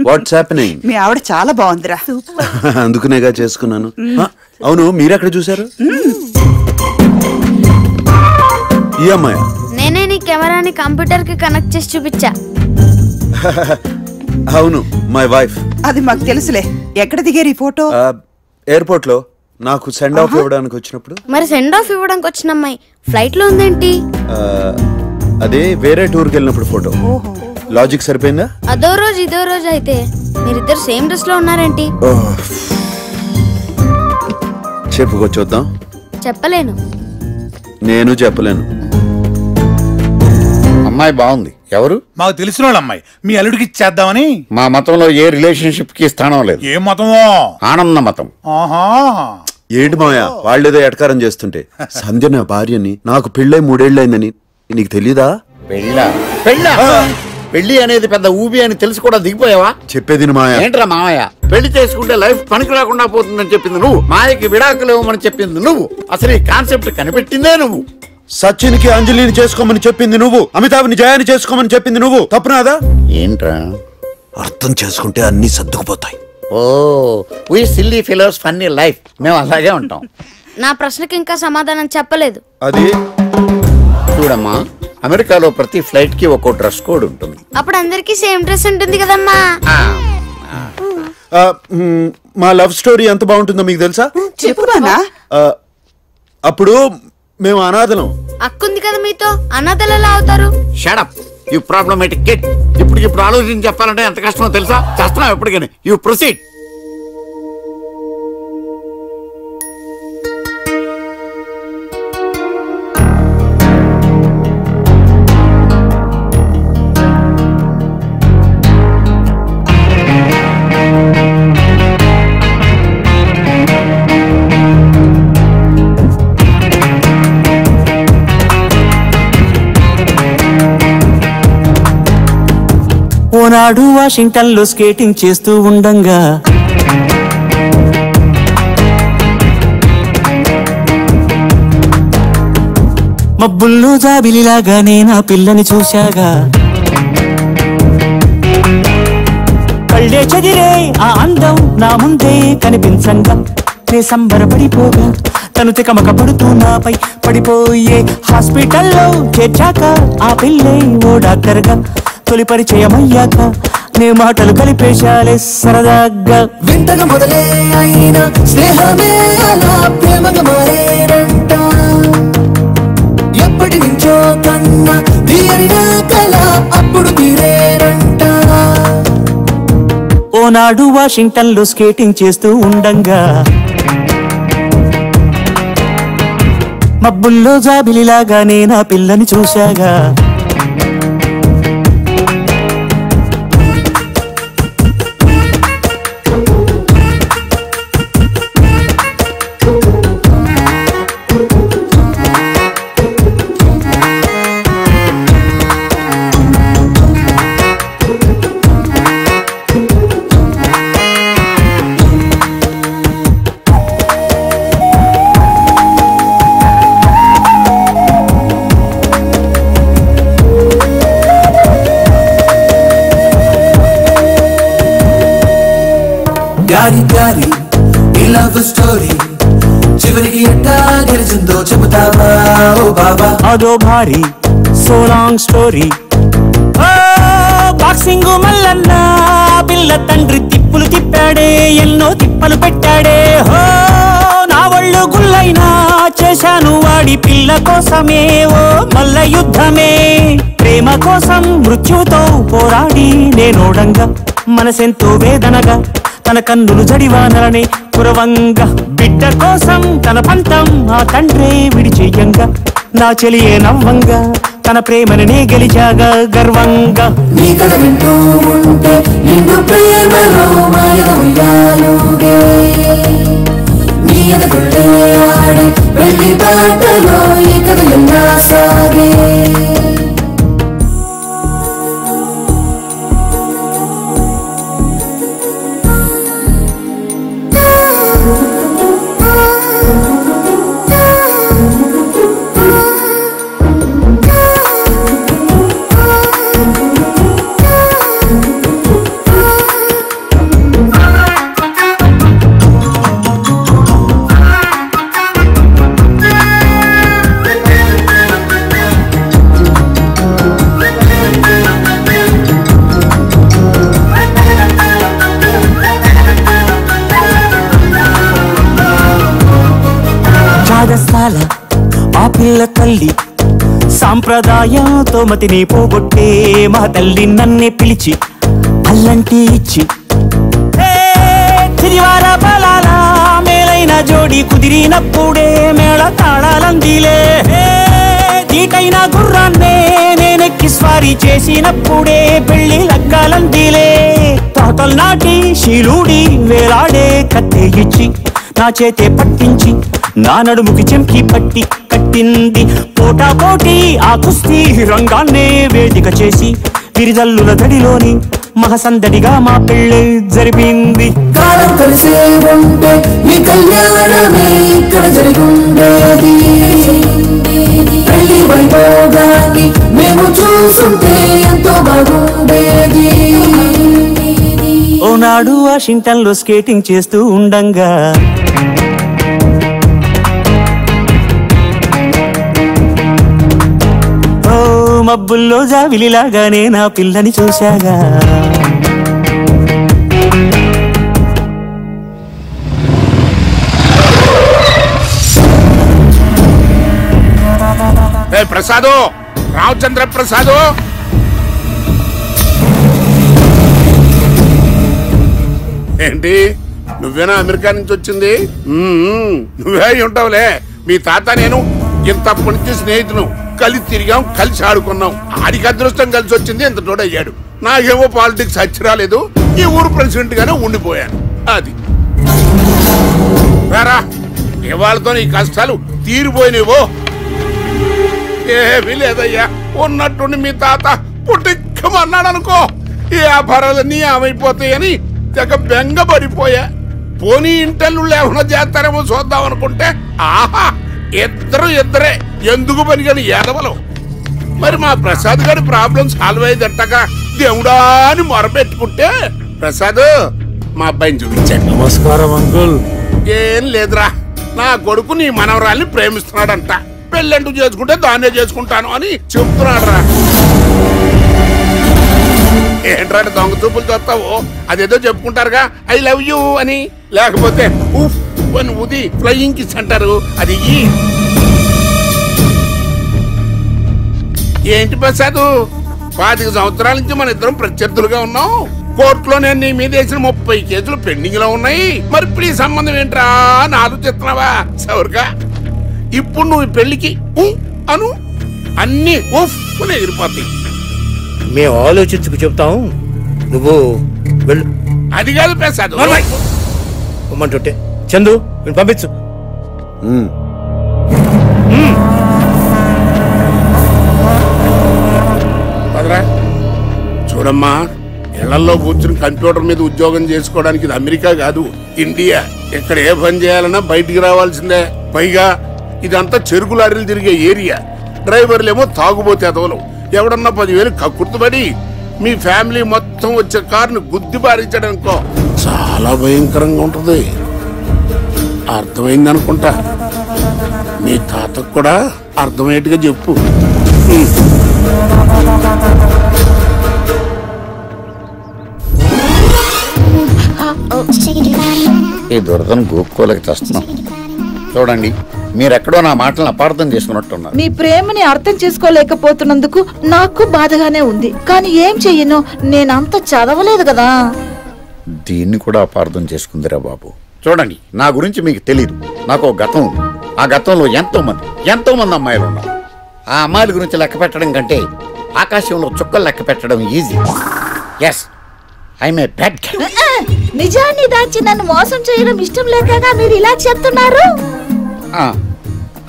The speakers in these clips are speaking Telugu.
What's happening? మీ ఆవిడ చాలా బాగుందిరా. అందుకునేగా చేసుకున్నాను. అవును, మీరెక్కడ చూసారు? ఈ అమ్మాయి? నేనే నీ కెమెరాని కంప్యూటర్ కి కనెక్ట్ చేసి చూపించా. అవును, మై వైఫ్. అది మాకు తెలుసులే. ఎక్కడ దిగారు ఈ ఫోటో? ఎయిర్పోర్ట్ లో నాకు సెండ్ ఆఫ్ ఇవ్వడానికి వచ్చినప్పుడు. మరి సెండ్ ఆఫ్ ఇవ్వడానికి వచ్చిన అమ్మాయి ఫ్లైట్ లో ఉందేంటి? అదే వేరే టూర్కి వెళ్ళినప్పుడు ఫోటో. లాజిక్ సరిపోయిందా? అదో రోజు ఇదో రోజు అయితే మీరిద్దరు సేమ్ డ్రెస్ లో ఉన్నారేంటి? చెప్పుకో చూద్దాం. చెప్పలేను. నేను చెప్పలేను. అమ్మాయి బాగుంది. ఎవరు? మాకు తెలిసిన వాళ్ళ అమ్మాయి. మీ అల్లుడికి ఇచ్చేద్దామని. మా మతంలో ఏ రిలేషన్షిప్ కి స్థానం లేదు. ఏ మతమో? ఆనంద మతం. ఏంటి మాయా వాళ్ళేదో ఎటకారం చేస్తుంటే? సంధ్య నా భార్యని, నాకు పెళ్ళై 3 ఏళ్ళైందని నీకు తెలీదా? పెళ్లి అనేది పెద్ద ఊబి అని తెలిసి కూడా దిగిపోయావా? చెప్పేది మాయా. ఏంట్రా మామయ్య? పెళ్లి చేసుకుంటే లైఫ్ పనికి రాకుండా పోతుందని చెప్పింది నువ్వు. మాయకి విడాకులు ఇవ్వమని చెప్పింది నువ్వు. అసలు ఈ కాన్సెప్ట్ కనిపెట్టిందే నువ్వు. సచిన్కి అంజలిని చేసుకోమని చెప్పింది నువ్వు. అమితాబ్ని జయాని చేసుకోమని చెప్పింది నువ్వు. తప్పునాదా? ఏంట్రా? అర్థం చేసుకుంటే అన్ని సర్దుకుపోతాయి. ఓ వి సిల్లీ ఫెలోస్ ఫన్నీ లైఫ్. మేము అలాగే ఉంటాం. నా ప్రశ్నకి ఇంకా సమాధానం చెప్పలేదు. అది చూడమ్మా, అమెరికాలో ప్రతి ఫ్లైట్ కి ఒక్కో డ్రెస్ కోడ్ ఉంటుంది. అప్పుడు అందరికి సేమ్ డ్రెస్ ఉంటుంది కదమ్మా. మా లవ్ స్టోరీ ఎంత బాగుంటుందో మీకు తెలుసా? చెప్పునా? అప్పుడు మేము అనాథలం. అక్కుంది కదా మీతో, అనాథలు ఎలా అవుతారు? Shut up you problematic kid. ఇప్పుడు ఆలోచించి చెప్పాలంటే ఎంత కష్టమో తెలుసా? చేస్తున్నావు ఎప్పటికైనా. You proceed. ఓనాడు వాషింగ్టన్ లో స్కేటింగ్ చేస్తూ ఉండంగా మబ్బుల్లో జాబిలిలాగానే నా పిల్లని చూశాగా. కళ్ళే చదిరే ఆ అందం నా ముందే కనిపించంగా నే సంబరపడిపోగా తను తికమక పడుతూ నాపై పడిపోయే హాస్పిటల్లో చేర్చాక ఆ పిల్లే ఓ డాక్టర్గా తొలి పరిచయమయ్యాక నే మాటలు కలిపేశాలే సరదాగా. వింతగా మొదలే అయిన స్నేహమే అలా ప్రేమగా మారేనంట. ఎప్పటి నుంచో కన్నా తీరిన కల అప్పుడు తీరేనంట. ఓనాడు వాషింగ్టన్ లో స్కేటింగ్ చేస్తూ ఉండంగా మబ్బుల్లో జాబిలిలాగానే నా పిల్లని చూశాగా. గారి గారి ఈ లవ్ స్టోరీ చివరికి ఎట్టా గెలిచిందో చెబుతావా ఓ బాబా? అదో భారీ so long story. Boxing Mallanna పిల్ల తండ్రి తిప్పులు తిప్పాడే, ఎన్నో తిప్పలు పెట్టాడే. హో నా ఒళ్ళు గుల్లైనా చేశాను వాడి పిల్ల కోసమే ఓ మల్ల యుద్ధమే. ప్రేమ కోసం మృత్యుతో పోరాడి నేనోడంగా మనసెంతో వేదనగా తన కన్నులు జడివానలనే కురవంగా బిడ్డ కోసం తన పంతం ఆ తండ్రే విడిచేయంగా నా చెలియే నవ్వంగా తన ప్రేమని నే గెలిచాగా గర్వంగా. నీ కథ వింటూ ఉంటే నిన్ను ప్రేమలో మాయలుగే నీ ఎదుగుళ్ళే ఆడే వెళ్ళి బాటలో ఈ కథ ఎలా సాగే. ఆ పిల్ల తల్లి సాంప్రదాయంతో మతిని పోగొట్టే మా తల్లి నన్నే పిలిచి అల్లంటి ఇచ్చి తిరివార బలాల మేలైన జోడి కుదిరినప్పుడే మేళ తాళాలందిలే దీటైన గుర్రాన్నే నేనెక్కి స్వారీ చేసినప్పుడే పెళ్లి లగ్గాలందిలే తోటలు నాటి శీలుడి వేలాడే కత్తే ఇచ్చి నా చేతే పట్టించి నా నడుముకి చెంకి పట్టి కట్టింది పోటా పోటీ ఆ కుస్తీ రంగాన్నే వేదిక చేసి విరిజల్లుల దడిలోని మహసందడిగా మా పెళ్ళి జరిపింది. కాలం కలిసే ఉంటే ఈ కళ్యాణమే ఇక్కడ జరిగుండేది. పెళ్లి వైభోగాన్ని మేము చూసుంటే ఎంతో బాగుండేది. ఓనాడు వాషింగ్టన్ లో స్కేటింగ్ చేస్తూ ఉండంగా మబ్బుల్లో జావిలిలాగానే నా పిల్లని చూశాగా. ప్రసాదు, రామచంద్ర ప్రసాదు, ఏంటి నువ్వేనా అమెరికా నుంచి వచ్చింది? నువ్వే ఉంటావులే. మీ తాత నేను ఇంతప్పటి నుంచి స్నేహితులు, కలిసి తిరిగాం, కలిసి ఆడుకున్నాం. ఆడికి అదృష్టం కలిసి వచ్చింది, ఇంత తోడయ్యాడు. నాకేమో పాలిటిక్స్ వచ్చి రాలేదు, ఈ ఊరు ప్రెసిడెంట్ గానే ఉండిపోయాను. అది వేరా ఇవాళతో నీ కష్టాలు తీరిపోయినవో. ఏమీ లేదయ్యా, ఉన్నట్టుండి మీ తాత పుట్టిక్కమన్నాడు అనుకో, ఈ వ్యాపారాలన్నీ ఏమైపోతాయని తెగ బెంగపడిపోయా. పోనీ ఇంటర్లు లేకుండా చేస్తారేమో చూద్దాం అనుకుంటే ఆహా ఇద్దరే ఎందుకు పనిగాని ఏదవలు. మరి మా ప్రసాద్ గారి ప్రాబ్లం సాల్వ్ అయ్యేదట్టగా దేవుడా అని మొరపెట్టుకుంటే ప్రసాద్ మా అబ్బాయిని చూపించాడు. నమస్కారం అంకుల్. ఏం లేదురా, నా కొడుకు నీ మనవరాల్ని ప్రేమిస్తున్నాడంట, పెళ్ళంటూ చేసుకుంటే దాన్నే చేసుకుంటాను అని చెప్తున్నాడు రా. ఏంట్రా దొంగ చూపులు చూస్తావు? అదేదో చెప్పుకుంటారుగా ఐ లవ్ యూ అని, లేకపోతే ఉఫ్ అని ఊది ఫ్లయింగ్ కిస్ అంటారు, అది ఏంటి ప్రసాద్? 25 సంవత్సరాల నుంచి మన ఇద్దరం ప్రత్యర్థులుగా ఉన్నాం. కోర్టులో నేను నీ మీద వేసిన 30 కేసులు పెండింగ్ లో ఉన్నాయి. మరి ఇప్పుడు ఈ సంబంధం ఏంట్రా అని ఆలోచిస్తున్నావా? సౌరుగా ఇప్పుడు నువ్వు పెళ్లికి అను అన్ని ఉఫ్ అని ఎగిరిపోతాయి. మేము ఆలోచించుకు చెప్తాం, నువ్వు వెళ్ళు. అది కాదు ప్రసాద్, ఉమ్మంటుంటే చందు నేను పంపించు. చూడమ్మా, ఇళ్లలో కూర్చుని కంప్యూటర్ మీద ఉద్యోగం చేసుకోవడానికి ఇది అమెరికా కాదు, ఇండియా. ఇక్కడ ఏ పని చేయాలన్నా బయటికి రావాల్సిందే. పైగా ఇదంతా చెరుకు లారీలు తిరిగే ఏరియా. డ్రైవర్లేమో తాగుబోతే ఎదవలు. ఎవడన్నా 10,000 కక్కుర్తుపడి మీ ఫ్యామిలీ మొత్తం వచ్చే కారుని గుద్ది పారించాడనుకో చాలా భయంకరంగా ఉంటది. అర్థమైంది అనుకుంటా. మీ తాతకు కూడా అర్థమయ్యేట్టుగా చెప్పు. ఈ దురదను గోక్కోలేక చేస్తున్నాం. చూడండి, మీరెక్కడో నా మాటలను అపార్థం చేసుకున్నట్టున్నారు. నీ ప్రేమని అర్థం చేసుకోలేకపోతున్నందుకు నాకు బాధగానే ఉంది. కానీ ఏం చెయ్యను, నేనంత చదవలేదు కదా. దీన్ని కూడా అపార్థం చేసుకుందిరా బాబు. చూడండి, నా గురించి మీకు తెలీదు. నాకు ఒక గతం ఉంది. ఆ గతంలో ఎంతో మంది అమ్మాయిలు ఉన్నారు. ఆ అమ్మాయిల గురించి లెక్క పెట్టడం కంటే ఆకాశంలో చుక్కలు లెక్క పెట్టడం easy. Yes, I'm a bad girl. నిజాన్ని దాచి నన్ను మోసం చేయడం ఇష్టం లేకగా మీరు ఇలా చెప్తున్నారు.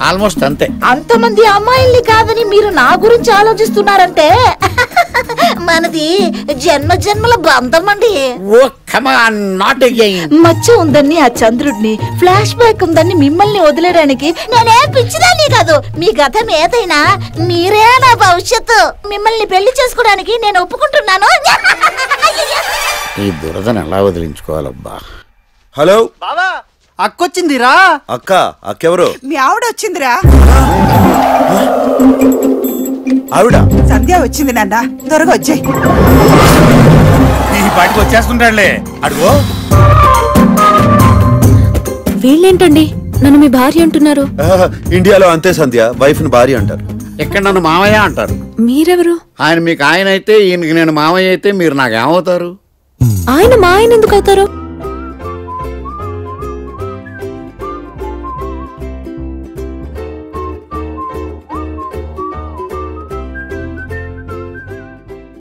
ఆల్మోస్ట్ అంతే. అంతమంది అమ్మాయిల్ని కాదని మీరు నా గురించి ఆలోచిస్తున్నారంటే మనది జన్మల బంధం అండి. మచ్చ ఉందని ఆ చంద్రుడిని, ఫ్లాష్ బ్యాక్ ఉందని మిమ్మల్ని వదిలేయడానికి నేనే పిచ్చిదాన్ని కాదు. మీ గతం ఏదైనా మీరే నా భవిష్యత్తు. మిమ్మల్ని పెళ్లి చేసుకోవడానికి నేను ఒప్పుకుంటున్నాను. ఈ దురదను ఎలా వదిలించుకోవాలబ్బా. హలో బావా, అక్కొచ్చిందిరా. అక్కెవరు? మీ ఆవిడ వచ్చిందిరా. ఆవిడ సంధ్య వచ్చింది నాన్న, త్వరగా వచ్చాయి. ఈ పాటికి వచ్చేస్తుంటాడులే. అడుగో వీళ్ళేంటండి నన్ను మీ భార్య అంటున్నారు? ఇండియాలో అంతే సంధ్య, వైఫ్ ని భార్య అంటారు. ఇక్కడ నన్ను మామయ్య అంటారు. మీరెవరు? ఆయన మీకు ఆయన అయితే, ఈయనకి నేను మామయ్య అయితే మీరు నాకేమవుతారు? ఆయన మా ఆయన ఎందుకు అవుతారు?